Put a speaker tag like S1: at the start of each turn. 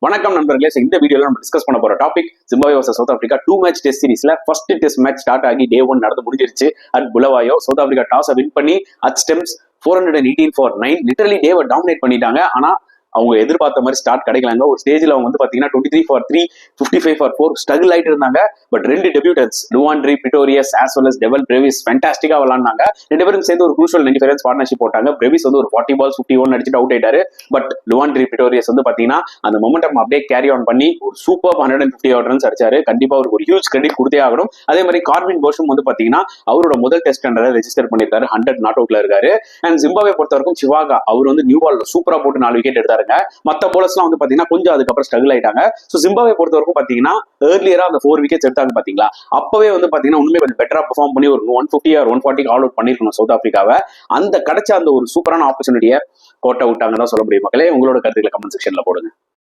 S1: வணக்கம் நண்பர்களே. இந்த வீடியோல நம்ம டிஸ்கஸ் பண்ண போற topic Zimbabwe vs South Africa 2 match test சீரிஸ்ல ஃபர்ஸ்ட் டெஸ்ட் மேட்ச் ஸ்டார்ட் ஆகி டே 1 நடந்து முடிஞ்சிருச்சு. At Bulawayo South Africa toss win பண்ணி அட் ஸ்டெம்ஸ் 418 for 9 லிட்டரலி டேவை டாமினேட் பண்ணிட்டாங்க. ஆனா அவங்க எதிர்பார்த்த மாதிரி ஸ்டார்ட் கிடைக்கலாங்க. ஒரு ஸ்டேஜ்ல அவங்க வந்து பாத்தீங்கன்னா 23 for 3 55 for 4 ஸ்ட்ரகிள் ஆயிட்டு இருந்தாங்க. பட் ரெண்டு debutants Lhuandre Pretorius as well as Dewald Brevis ஃபேண்டாஸ்டிக்கா விளையாண்டாங்க. ரெண்டு பேரும் சேர்ந்து ஒரு க்ரூஷியல் 95 ரன்ஸ் பார்ட்னர்ஷிப் போட்டாங்க. பிரேவிஸ் வந்து ஒரு 40 balls 51 அடிச்சுட்டு அவுட் ஆயிட்டாரு. பட் லுவாண்ட்ரி பிரிட்டோரியஸ் வந்து பாத்தீங்கன்னா அந்த மொமெண்டம் அப்படியே கேரி ஆன் பண்ணி ஒரு சூப்பர் 150 ரன்ஸ் அடிச்சாரு. கண்டிப்பா அவருக்கு ஒரு ஹியூஜ் கிரெடிட் கொடுத்தே ஆகணும். அதே மாதிரி கார்வின் கோஷும் வந்து பாத்தீங்கன்னா அவரோட முதல் டெஸ்ட் ரெஜிஸ்டர் பண்ணிருக்காரு. 100 நாட் அவுட்ல இருக்காரு. அண்ட் ஜிம்பாப்வே பொறுத்த வரைக்கும் சிவாகா அவர் வந்து நியூ பால் சூப்பரா போட்டு 4 விக்கெட் எடுத்தாருங்க. மத்த போலர்ஸ்லாம் வந்து பாத்தீங்கன்னா கொஞ்சம் அதுக்கப்புறம் ஸ்ட்ரகிள் ஆயிட்டாங்க. சோ ஜிம்பாப்வே பொறுத்த வரைக்கும் பாத்தீங்கன்னா ஏர்லியரா அந்த 4 விக்கெட்ஸ் எடுத்தாங்க பாத்தீங்களா, அப்பவே வந்து பாத்தீங்கன்னா உண்மையை கொஞ்சம் பெட்டரா பெர்ஃபார்ம் பண்ணி ஒரு 150 or 140 ஆல் அவுட் பண்ணிருக்கணும் சவுத் ஆப்பிரிக்காவை. அந்த கிடைச்ச அந்த ஒரு சூப்பரான ஆப்பர்ச்சுனிட்டியை கோட்டை விட்டாங்கன்னு தான் சொல்ல முடியும். மக்களே, உங்களோட கருத்துக்களை கமெண்ட் செக்ஷன்ல போடுங்க.